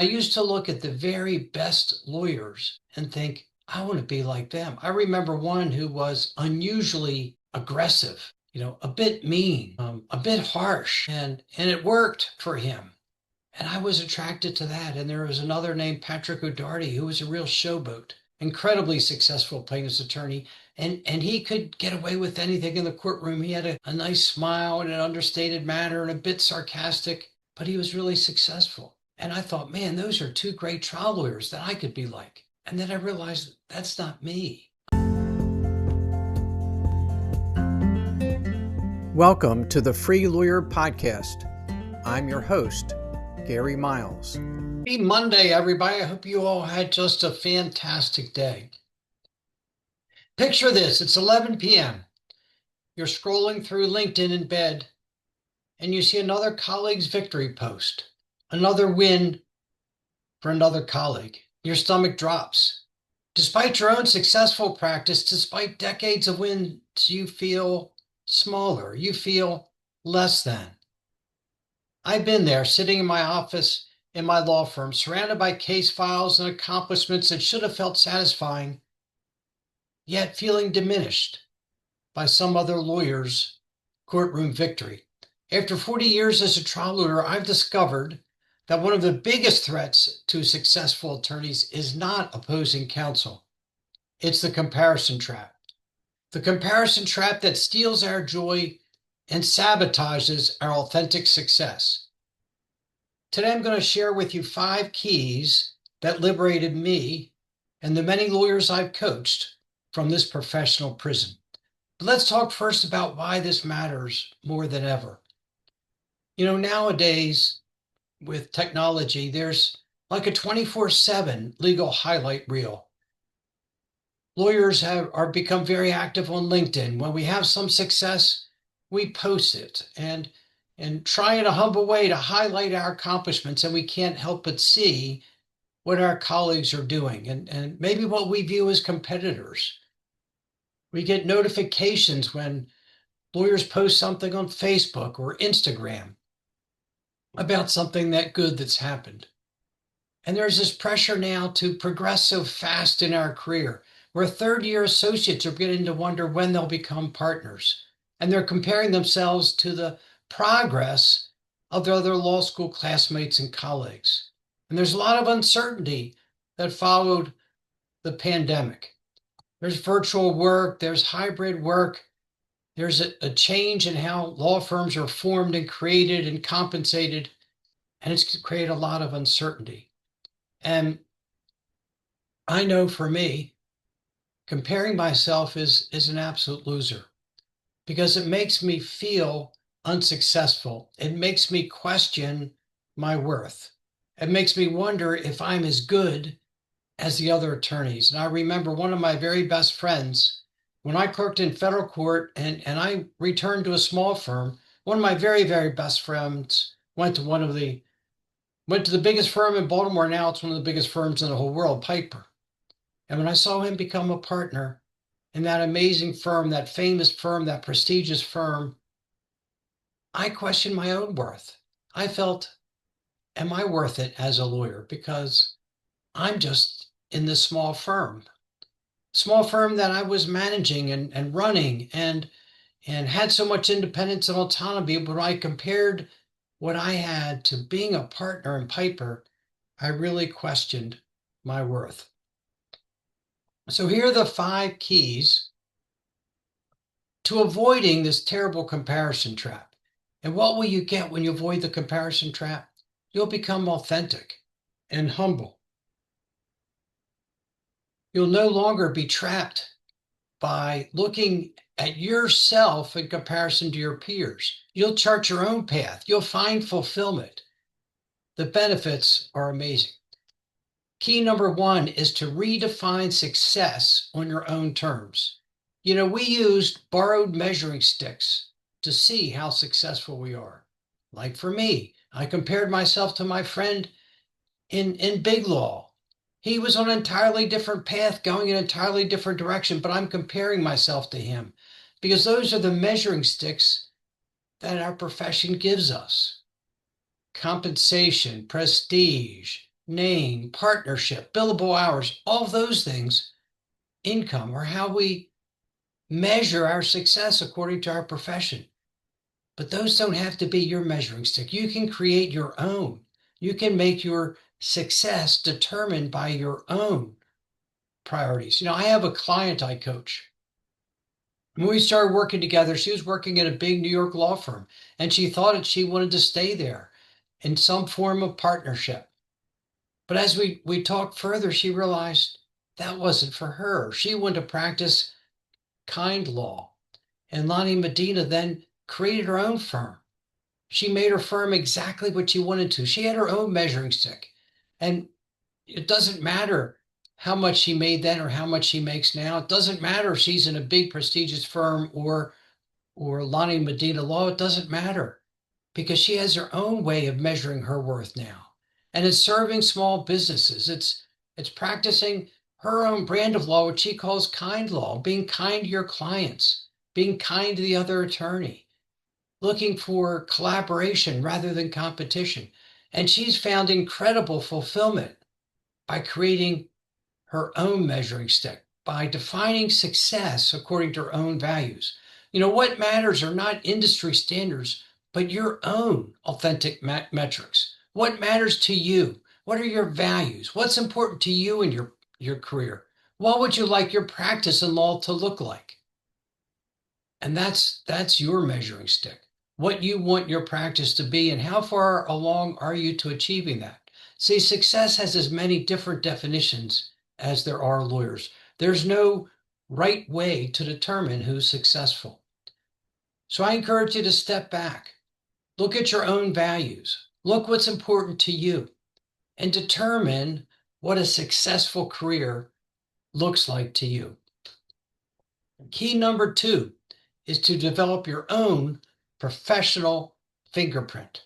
I used to look at the very best lawyers and think, I want to be like them. I remember one who was unusually aggressive, a bit mean, a bit harsh, and it worked for him. And I was attracted to that. And there was another named Patrick O'Doherty who was a real showboat, incredibly successful plaintiff's attorney. And he could get away with anything in the courtroom. He had a nice smile and an understated manner and a bit sarcastic, but he was really successful. And I thought, man, those are two great trial lawyers that I could be like. And then I realized that's not me. Welcome to the Free Lawyer Podcast. I'm your host, Gary Miles. Happy Monday, everybody. I hope you all had just a fantastic day. Picture this, it's 11 p.m. You're scrolling through LinkedIn in bed, and you see another colleague's victory post, another win for another colleague. Your stomach drops. Despite your own successful practice, despite decades of wins, you feel smaller. You feel less than. I've been there, sitting in my office in my law firm, surrounded by case files and accomplishments that should have felt satisfying, yet feeling diminished by some other lawyer's courtroom victory. After 40 years as a trial lawyer, I've discovered that one of the biggest threats to successful attorneys is not opposing counsel. It's the comparison trap. The comparison trap that steals our joy and sabotages our authentic success. Today, I'm going to share with you 5 keys that liberated me and the many lawyers I've coached from this professional prison. But let's talk first about why this matters more than ever. Nowadays, with technology, there's like a 24/7 legal highlight reel. Lawyers are become very active on LinkedIn. When we have some success, we post it and try in a humble way to highlight our accomplishments, and we can't help but see what our colleagues are doing and maybe what we view as competitors. We get notifications when lawyers post something on Facebook or Instagram about something that's happened. And there's this pressure now to progress so fast in our career, where third-year associates are beginning to wonder when they'll become partners. And they're comparing themselves to the progress of their other law school classmates and colleagues. And there's a lot of uncertainty that followed the pandemic. There's virtual work, there's hybrid work, there's a change in how law firms are formed and created and compensated, and it's created a lot of uncertainty. And I know for me, comparing myself is an absolute loser because it makes me feel unsuccessful. It makes me question my worth. It makes me wonder if I'm as good as the other attorneys. And I remember one of my very best friends, when I clerked in federal court and I returned to a small firm, one of my very, very best friends went to the biggest firm in Baltimore. Now it's one of the biggest firms in the whole world, Piper. And when I saw him become a partner in that amazing firm, that famous firm, that prestigious firm, I questioned my own worth. I felt, am I worth it as a lawyer? Because I'm just in this small firm that I was managing and running and had so much independence and autonomy. But when I compared what I had to being a partner in Piper, I really questioned my worth. So here are the 5 keys to avoiding this terrible comparison trap. And what will you get when you avoid the comparison trap? You'll become authentic and humble. You'll no longer be trapped by looking at yourself in comparison to your peers. You'll chart your own path. You'll find fulfillment. The benefits are amazing. Key number 1 is to redefine success on your own terms. We used borrowed measuring sticks to see how successful we are. Like for me, I compared myself to my friend in big law. He was on an entirely different path, going in an entirely different direction, but I'm comparing myself to him because those are the measuring sticks that our profession gives us. Compensation, prestige, name, partnership, billable hours, all those things, income, or how we measure our success according to our profession. But those don't have to be your measuring stick. You can create your own. You can make your success determined by your own priorities. I have a client I coach. When we started working together, she was working at a big New York law firm, and she thought that she wanted to stay there in some form of partnership. But as we talked further, she realized that wasn't for her. She wanted to practice kind law. And Lonnie Medina then created her own firm. She made her firm exactly what she wanted to. She had her own measuring stick. And it doesn't matter how much she made then or how much she makes now. It doesn't matter if she's in a big prestigious firm or Lonnie Medina Law. It doesn't matter because she has her own way of measuring her worth now. And it's serving small businesses. It's practicing her own brand of law, which she calls kind law, being kind to your clients, being kind to the other attorney, looking for collaboration rather than competition. And she's found incredible fulfillment by creating her own measuring stick, by defining success according to her own values. What matters are not industry standards, but your own authentic metrics. What matters to you? What are your values? What's important to you in your career? What would you like your practice in law to look like? And that's your measuring stick. What you want your practice to be and how far along are you to achieving that? See, success has as many different definitions as there are lawyers. There's no right way to determine who's successful. So I encourage you to step back, look at your own values, look what's important to you, and determine what a successful career looks like to you. Key number 2 is to develop your own professional fingerprint.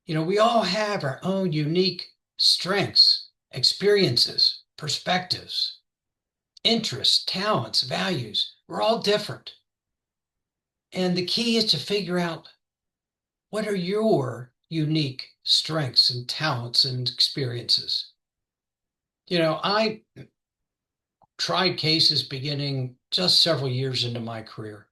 We all have our own unique strengths, experiences, perspectives, interests, talents, values. We're all different. And the key is to figure out what are your unique strengths and talents and experiences. I tried cases beginning just several years into my career.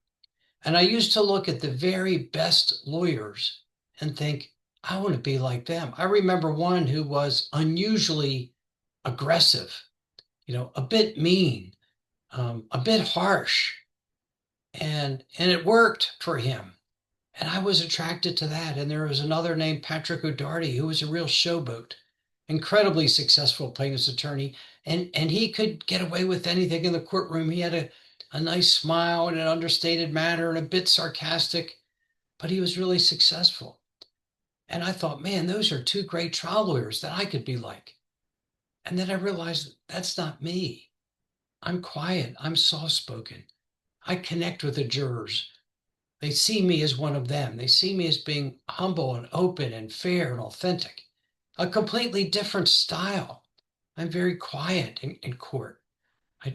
And I used to look at the very best lawyers and think, I want to be like them. I remember one who was unusually aggressive, a bit mean, a bit harsh, and it worked for him. And I was attracted to that. And there was another named Patrick O'Darty, who was a real showboat, incredibly successful plaintiff's attorney. And he could get away with anything in the courtroom. He had a nice smile and an understated manner and a bit sarcastic, but he was really successful. And I thought, man, those are two great trial lawyers that I could be like. And then I realized that's not me. I'm quiet. I'm soft-spoken. I connect with the jurors. They see me as one of them. They see me as being humble and open and fair and authentic. A completely different style. I'm very quiet in court.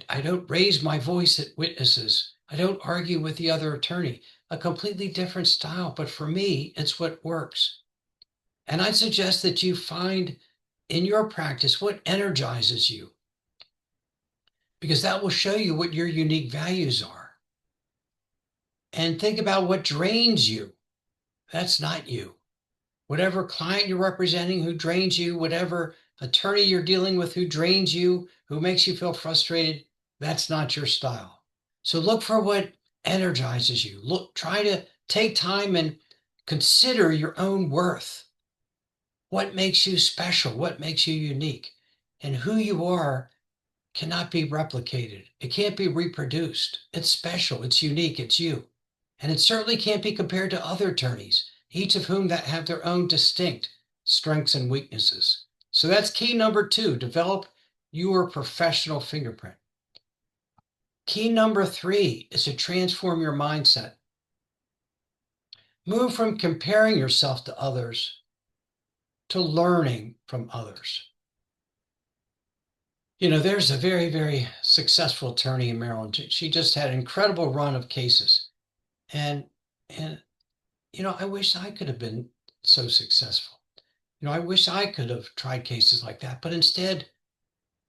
I don't raise my voice at witnesses. I don't argue with the other attorney. A completely different style, but for me, it's what works. And I suggest that you find in your practice what energizes you, because that will show you what your unique values are. And think about what drains you. That's not you. Whatever client you're representing who drains you, whatever attorney you're dealing with who drains you, who makes you feel frustrated, that's not your style. So look for what energizes you. Try to take time and consider your own worth. What makes you special? What makes you unique? And who you are cannot be replicated. It can't be reproduced. It's special. It's unique. It's you. And it certainly can't be compared to other attorneys, each of whom that have their own distinct strengths and weaknesses. So that's key number 2, develop your professional fingerprint. Key number 3 is to transform your mindset. Move from comparing yourself to others to learning from others. There's a very, very successful attorney in Maryland. She just had an incredible run of cases. And I wish I could have been so successful. I wish I could have tried cases like that, but instead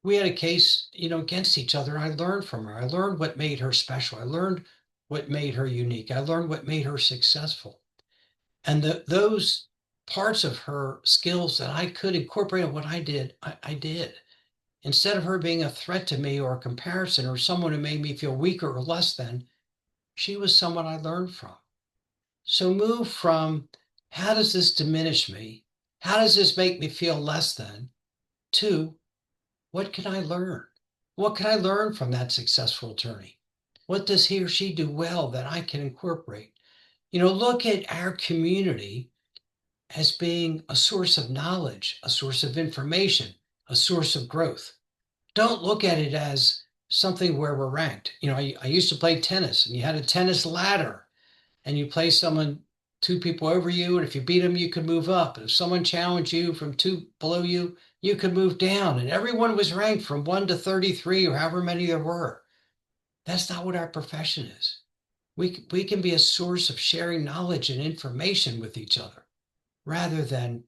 we had a case, against each other. I learned from her. I learned what made her special. I learned what made her unique. I learned what made her successful. And those parts of her skills that I could incorporate in what I did, I did. Instead of her being a threat to me or a comparison or someone who made me feel weaker or less than, she was someone I learned from. So move from how does this diminish me? How does this make me feel less than? To what can I learn? What can I learn from that successful attorney? What does he or she do well that I can incorporate? Look at our community as being a source of knowledge, a source of information, a source of growth. Don't look at it as something where we're ranked. I used to play tennis, and you had a tennis ladder, and you play someone, two people over you, and if you beat them, you could move up. And if someone challenged you from two below you, you could move down. And everyone was ranked from 1 to 33 or however many there were. That's not what our profession is. We can be a source of sharing knowledge and information with each other rather than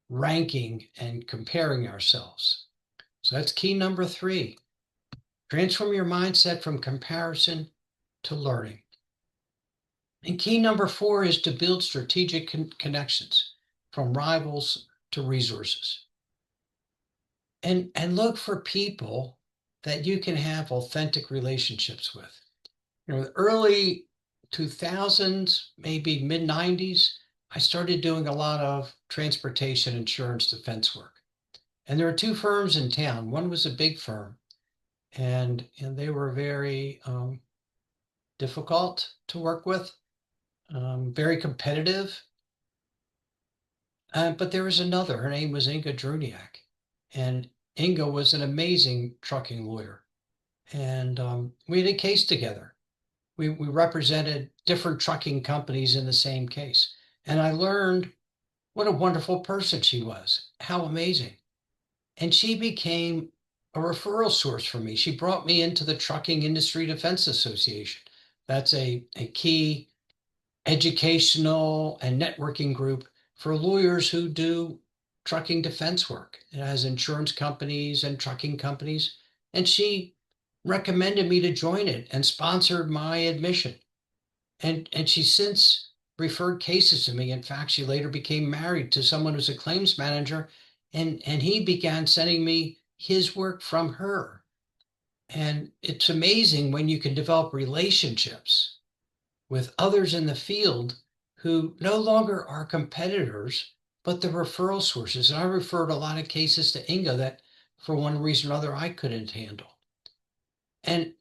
ranking and comparing ourselves. So that's key number 3. Transform your mindset from comparison to learning. And key number 4 is to build strategic connections from rivals to resources. And look for people that you can have authentic relationships with. The early 2000s, maybe mid 90s, I started doing a lot of transportation insurance defense work. And there were 2 firms in town. One was a big firm, and they were very difficult to work with, very competitive. But there was another. Her name was Inga Druniak. And Inga was an amazing trucking lawyer. And we had a case together. We represented different trucking companies in the same case. And I learned what a wonderful person she was. How amazing. And she became a referral source for me. She brought me into the Trucking Industry Defense Association. That's a key educational and networking group for lawyers who do trucking defense work. It has insurance companies and trucking companies. And she recommended me to join it and sponsored my admission. And she's since referred cases to me. In fact, she later became married to someone who's a claims manager, and he began sending me his work from her. And it's amazing when you can develop relationships with others in the field who no longer are competitors, but the referral sources. And I referred a lot of cases to Inga that for one reason or other I couldn't handle. And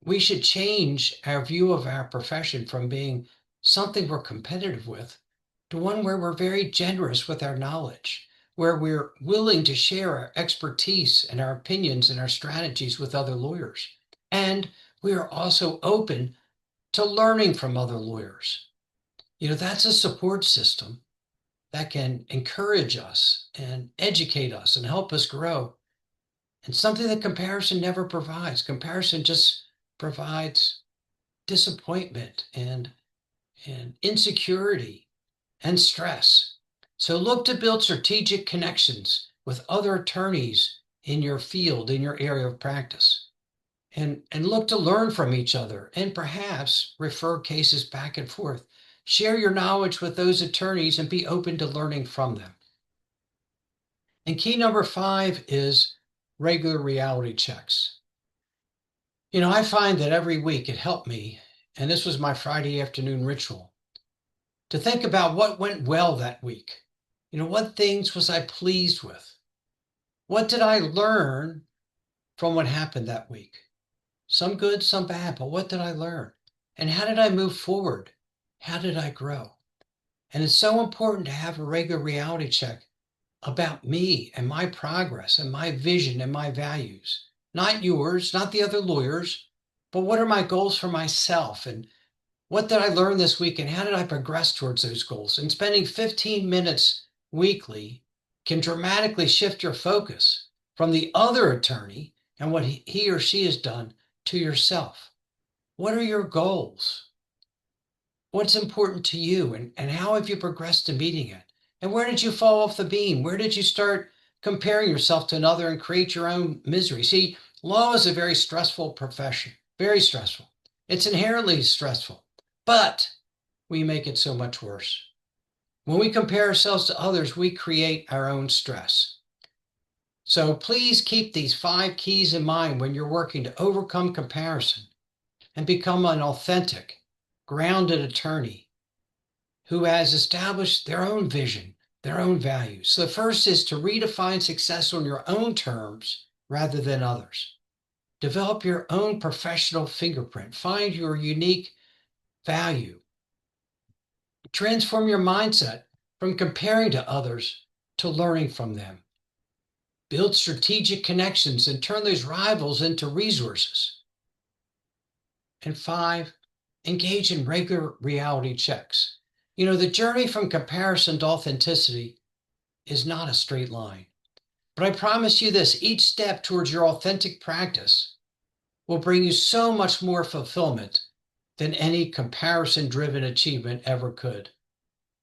we should change our view of our profession from being something we're competitive with to one where we're very generous with our knowledge, where we're willing to share our expertise and our opinions and our strategies with other lawyers. And we are also open to learning from other lawyers. That's a support system that can encourage us and educate us and help us grow. And something that comparison never provides. Comparison just provides disappointment and insecurity and stress. So look to build strategic connections with other attorneys in your field, in your area of practice. And look to learn from each other and perhaps refer cases back and forth. Share your knowledge with those attorneys and be open to learning from them. And key number 5 is regular reality checks. I find that every week it helped me, and this was my Friday afternoon ritual, to think about what went well that week. What things was I pleased with? What did I learn from what happened that week? Some good, some bad, but what did I learn? And how did I move forward? How did I grow? And it's so important to have a regular reality check about me and my progress and my vision and my values. Not yours, not the other lawyers, but what are my goals for myself? And what did I learn this week? And how did I progress towards those goals? And spending 15 minutes weekly can dramatically shift your focus from the other attorney and what he or she has done to yourself. What are your goals? What's important to you? And how have you progressed to meeting it? And where did you fall off the beam? Where did you start comparing yourself to another and create your own misery? See, law is a very stressful profession, very stressful. It's inherently stressful, but we make it so much worse. When we compare ourselves to others, we create our own stress. So please keep these 5 keys in mind when you're working to overcome comparison and become an authentic, grounded attorney who has established their own vision, their own values. So the first is to redefine success on your own terms rather than others. Develop your own professional fingerprint. Find your unique value. Transform your mindset from comparing to others to learning from them. Build strategic connections and turn those rivals into resources. And 5, engage in regular reality checks. You know, the journey from comparison to authenticity is not a straight line. But I promise you this, each step towards your authentic practice will bring you so much more fulfillment than any comparison-driven achievement ever could.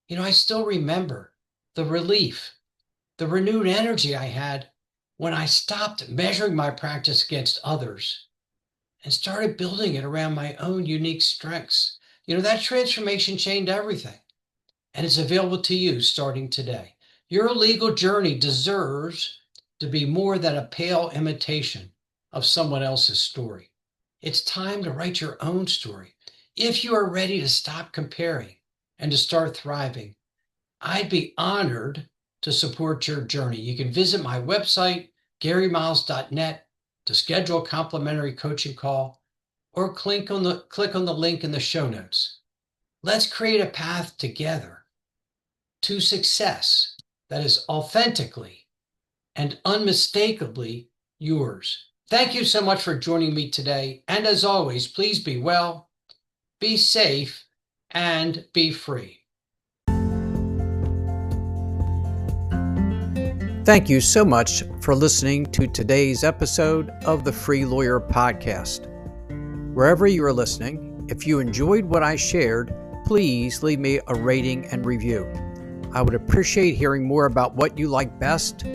You know, I still remember the relief, the renewed energy I had when I stopped measuring my practice against others and started building it around my own unique strengths. You know, that transformation changed everything, and it's available to you starting today. Your legal journey deserves to be more than a pale imitation of someone else's story. It's time to write your own story. If you are ready to stop comparing and to start thriving, I'd be honored to support your journey. You can visit my website, GaryMiles.net, to schedule a complimentary coaching call, or click on the link in the show notes. Let's create a path together to success that is authentically and unmistakably yours. Thank you so much for joining me today. And as always, please be well, be safe, and be free. Thank you so much for listening to today's episode of the Free Lawyer Podcast. Wherever you are listening, if you enjoyed what I shared, please leave me a rating and review. I would appreciate hearing more about what you like best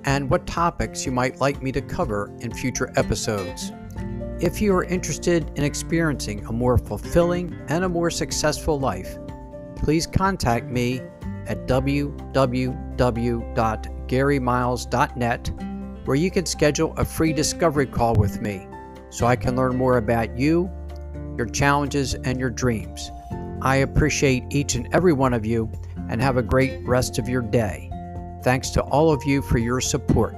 and what topics you might like me to cover in future episodes. If you are interested in experiencing a more fulfilling and a more successful life, please contact me at www.GaryMiles.net, where you can schedule a free discovery call with me so I can learn more about you, your challenges, and your dreams. I appreciate each and every one of you, and have a great rest of your day. Thanks to all of you for your support.